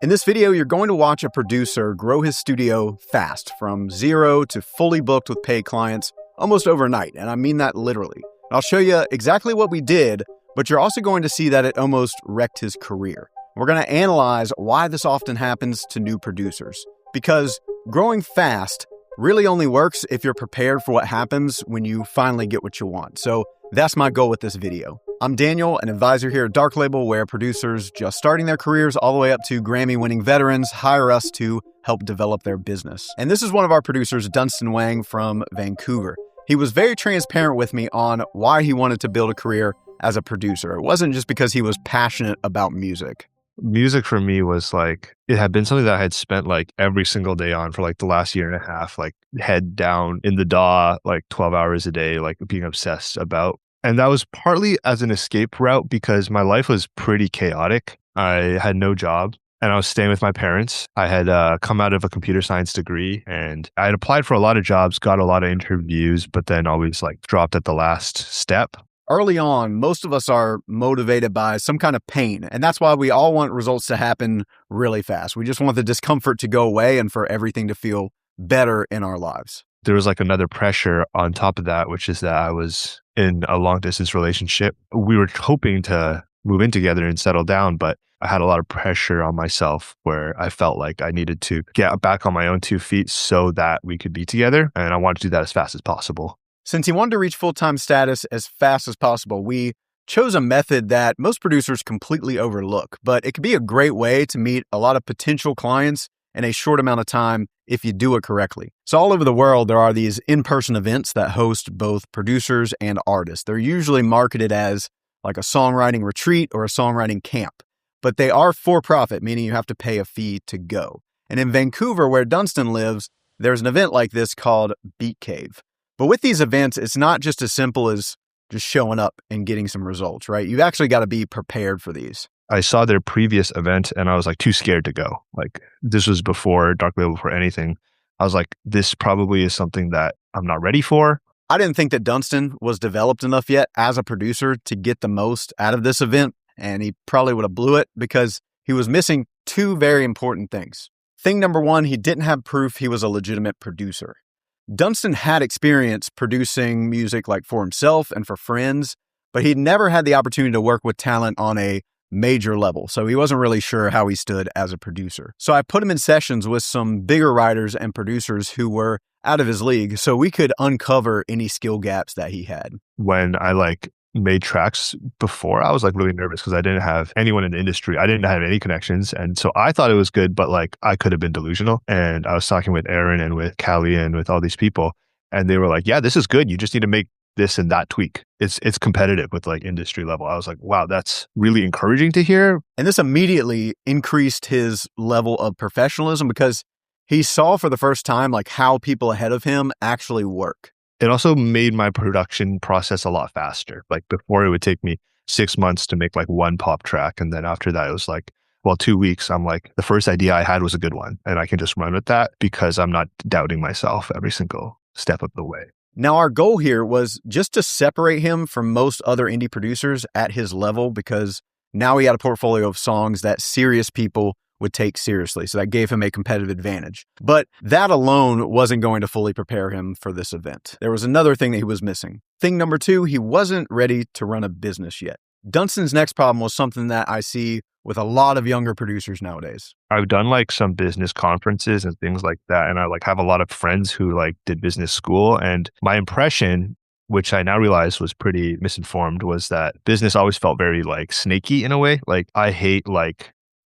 In this video, you're going to watch a producer grow his studio fast, from zero to fully booked with paid clients almost overnight, and I mean that literally. I'll show you exactly what we did, but you're also going to see that it almost wrecked his career. We're going to analyze why this often happens to new producers, because growing fast really only works if you're prepared for what happens when you finally get what you want. So that's my goal with this video. I'm Daniel, an advisor here at Dark Label, where producers just starting their careers all the way up to Grammy-winning veterans hire us to help develop their business. And this is one of our producers, Dunstan Wang from Vancouver. He was very transparent with me on why he wanted to build a career as a producer. It wasn't just because he was passionate about music. Music for me was like, it had been something that I had spent like every single day on for like the last year and a half, like head down in the DAW, like 12 hours a day, like being obsessed about. And that was partly as an escape route because my life was pretty chaotic. I had no job and I was staying with my parents. I had come out of a computer science degree and I had applied for a lot of jobs, got a lot of interviews, but then always like dropped at the last step. Early on, most of us are motivated by some kind of pain, and that's why we all want results to happen really fast. We just want the discomfort to go away and for everything to feel better in our lives. There was like another pressure on top of that, which is that I was in a long distance relationship. We were hoping to move in together and settle down, but I had a lot of pressure on myself where I felt like I needed to get back on my own 2 feet so that we could be together. And I wanted to do that as fast as possible. Since he wanted to reach full-time status as fast as possible, we chose a method that most producers completely overlook, but it could be a great way to meet a lot of potential clients in a short amount of time if you do it correctly. So all over the world, there are these in-person events that host both producers and artists. They're usually marketed as like a songwriting retreat or a songwriting camp, but they are for-profit, meaning you have to pay a fee to go. And in Vancouver, where Dunstan lives, there's an event like this called Beat Cave. But with these events, it's not just as simple as just showing up and getting some results, right? You've actually got to be prepared for these. I saw their previous event and I was like too scared to go. Like this was before Dark Label, before anything. I was like, this probably is something that I'm not ready for. I didn't think that Dunstan was developed enough yet as a producer to get the most out of this event. And he probably would have blew it because he was missing two very important things. Thing number one, he didn't have proof he was a legitimate producer. Dunstan had experience producing music like for himself and for friends, but he'd never had the opportunity to work with talent on a major level, so he wasn't really sure how he stood as a producer. So I put him in sessions with some bigger writers and producers who were out of his league so we could uncover any skill gaps that he had. When I made tracks before, I was really nervous because I didn't have anyone in the industry. I didn't have any connections. And so I thought it was good, but I could have been delusional. And I was talking with Aaron and with Callie and with all these people. And they were like, yeah, this is good. You just need to make this and that tweak. It's competitive with industry level. I was like, wow, that's really encouraging to hear. And this immediately increased his level of professionalism because he saw for the first time how people ahead of him actually work. It also made my production process a lot faster. Before it would take me 6 months to make one pop track. And then after that, it was 2 weeks. I'm the first idea I had was a good one. And I can just run with that because I'm not doubting myself every single step of the way. Now, our goal here was just to separate him from most other indie producers at his level because now he had a portfolio of songs that serious people would take seriously. So that gave him a competitive advantage. But that alone wasn't going to fully prepare him for this event. There was another thing that he was missing. Thing number two, he wasn't ready to run a business yet. Dunstan's next problem was something that I see with a lot of younger producers nowadays. I've done some business conferences and things like that. And I have a lot of friends who did business school. And my impression, which I now realize was pretty misinformed, was that business always felt very snaky in a way. I hate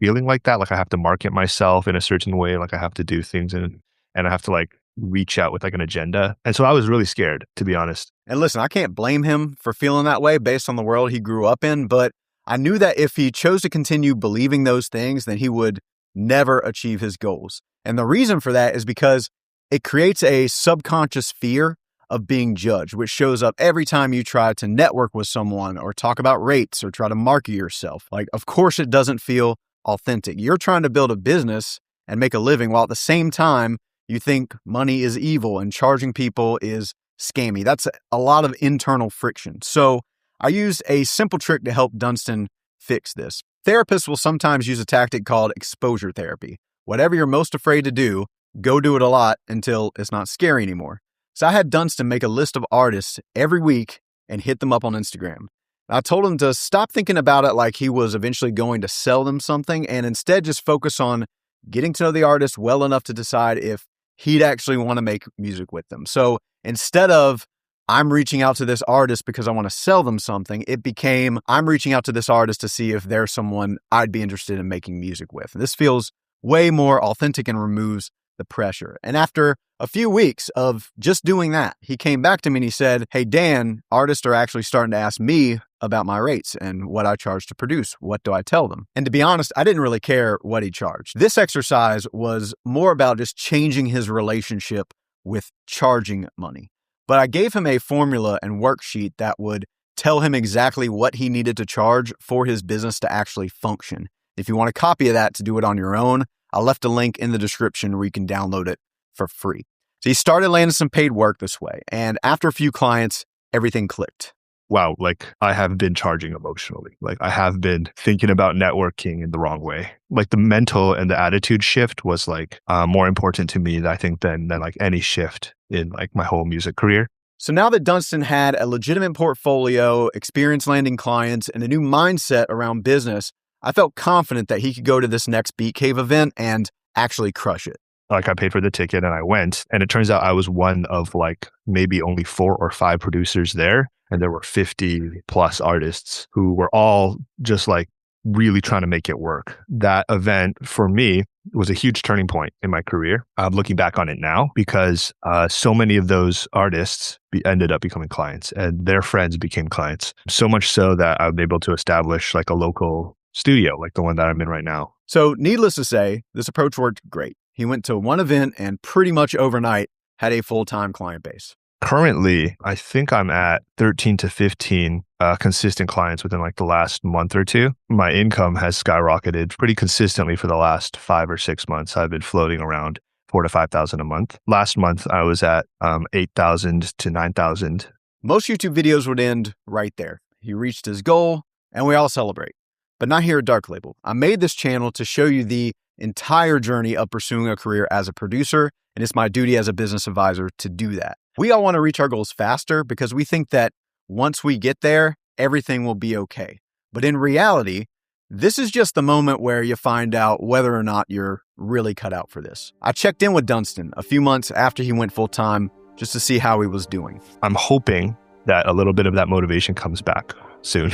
feeling like that. I have to market myself in a certain way. I have to do things and I have to reach out with an agenda. And so I was really scared, to be honest. And listen, I can't blame him for feeling that way based on the world he grew up in, but I knew that if he chose to continue believing those things, then he would never achieve his goals. And the reason for that is because it creates a subconscious fear of being judged, which shows up every time you try to network with someone or talk about rates or try to market yourself. Of course, it doesn't feel authentic. You're trying to build a business and make a living while at the same time you think money is evil and charging people is scammy. That's a lot of internal friction. So I used a simple trick to help Dunstan fix this. Therapists will sometimes use a tactic called exposure therapy. Whatever you're most afraid to do, go do it a lot until it's not scary anymore. So I had Dunstan make a list of artists every week and hit them up on Instagram. I told him to stop thinking about it like he was eventually going to sell them something and instead just focus on getting to know the artist well enough to decide if he'd actually want to make music with them. So instead of I'm reaching out to this artist because I want to sell them something, it became I'm reaching out to this artist to see if they're someone I'd be interested in making music with. This feels way more authentic and removes the pressure. And after a few weeks of just doing that, he came back to me and he said, "Hey, Dan, artists are actually starting to ask me about my rates and what I charge to produce. What do I tell them?" And to be honest, I didn't really care what he charged. This exercise was more about just changing his relationship with charging money. But I gave him a formula and worksheet that would tell him exactly what he needed to charge for his business to actually function. If you want a copy of that to do it on your own, I left a link in the description where you can download it for free. So he started landing some paid work this way. And after a few clients, everything clicked. Wow, like I have been charging emotionally. Like I have been thinking about networking in the wrong way. Like the mental and the attitude shift was like more important to me, I think, than like any shift in like my whole music career. So now that Dunstan had a legitimate portfolio, experience landing clients, and a new mindset around business, I felt confident that he could go to this next Beat Cave event and actually crush it. Like I paid for the ticket and I went, and it turns out I was one of like maybe only 4 or 5 producers there. And there were 50 plus artists who were all just like really trying to make it work. That event for me was a huge turning point in my career. I'm looking back on it now because so many of those artists ended up becoming clients and their friends became clients. So much so that I was able to establish like a local studio, like the one that I'm in right now. So needless to say, this approach worked great. He went to one event and pretty much overnight had a full-time client base. Currently, I think I'm at 13 to 15 consistent clients within like the last month or two. My income has skyrocketed pretty consistently for the last 5 or 6 months. I've been floating around 4,000 to 5,000 a month. Last month, I was at 8,000 to 9,000. Most YouTube videos would end right there. He reached his goal and we all celebrate. But not here at Dark Label. I made this channel to show you the entire journey of pursuing a career as a producer, and it's my duty as a business advisor to do that. We all want to reach our goals faster because we think that once we get there, everything will be okay. But in reality, this is just the moment where you find out whether or not you're really cut out for this. I checked in with Dunstan a few months after he went full-time just to see how he was doing. I'm hoping that a little bit of that motivation comes back soon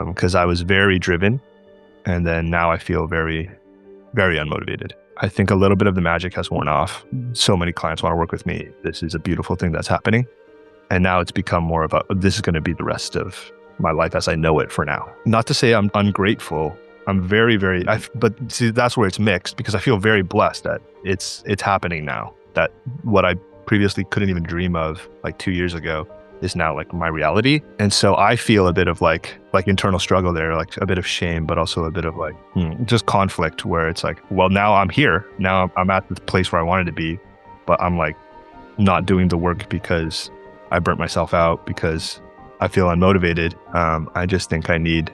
because I was very driven and then now I feel very, very unmotivated. I think a little bit of the magic has worn off. So many clients want to work with me. This is a beautiful thing that's happening. And now it's become more of this is going to be the rest of my life as I know it for now. Not to say I'm ungrateful. I'm very, but see, that's where it's mixed because I feel very blessed that it's happening now. That what I previously couldn't even dream of like 2 years ago is now like my reality. And so I feel a bit of like internal struggle there, like a bit of shame, but also a bit of like just conflict where it's like, well, now I'm here. Now I'm at the place where I wanted to be, but I'm like not doing the work because I burnt myself out because I feel unmotivated. I just think I need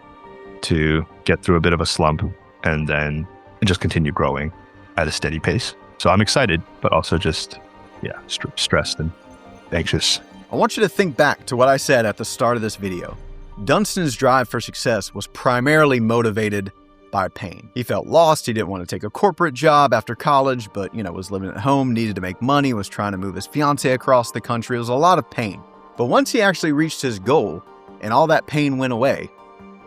to get through a bit of a slump and then just continue growing at a steady pace. So I'm excited, but also just, stressed and anxious. I want you to think back to what I said at the start of this video. Dunstan's drive for success was primarily motivated by pain. He felt lost. He didn't want to take a corporate job after college, but, was living at home, needed to make money, was trying to move his fiance across the country. It was a lot of pain. But once he actually reached his goal and all that pain went away,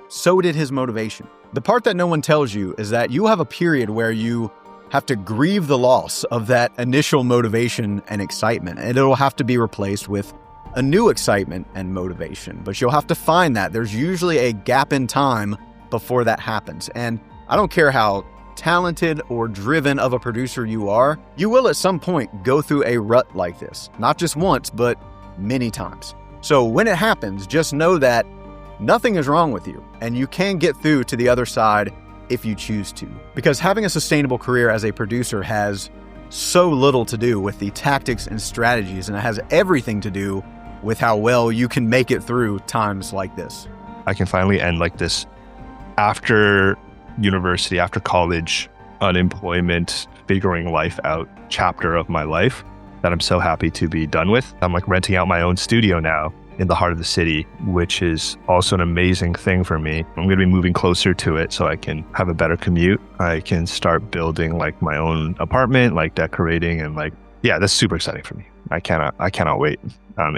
so did his motivation. The part that no one tells you is that you have a period where you have to grieve the loss of that initial motivation and excitement, and it'll have to be replaced with a new excitement and motivation, but you'll have to find that. There's usually a gap in time before that happens. And I don't care how talented or driven of a producer you are, you will at some point go through a rut like this, not just once, but many times. So when it happens, just know that nothing is wrong with you and you can get through to the other side if you choose to. Because having a sustainable career as a producer has so little to do with the tactics and strategies, and it has everything to do with how well you can make it through times like this. I can finally end like this after university, after college, unemployment, figuring life out chapter of my life that I'm so happy to be done with. I'm like renting out my own studio now in the heart of the city, which is also an amazing thing for me. I'm going to be moving closer to it so I can have a better commute. I can start building like my own apartment, like decorating, and like, yeah, that's super exciting for me. I cannot wait.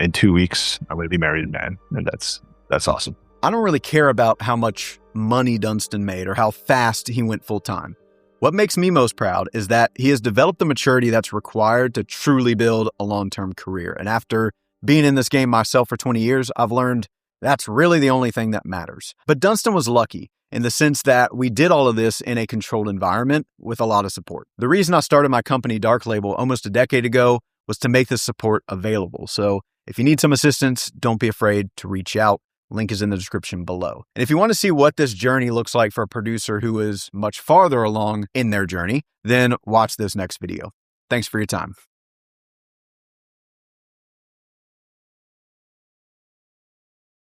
In 2 weeks, I'm going to be married, man. And that's awesome. I don't really care about how much money Dunstan made or how fast he went full time. What makes me most proud is that he has developed the maturity that's required to truly build a long-term career. And after being in this game myself for 20 years, I've learned that's really the only thing that matters. But Dunstan was lucky in the sense that we did all of this in a controlled environment with a lot of support. The reason I started my company Dark Label almost a decade ago was to make this support available. So if you need some assistance, don't be afraid to reach out. Link is in the description below. And if you want to see what this journey looks like for a producer who is much farther along in their journey, then watch this next video. Thanks for your time.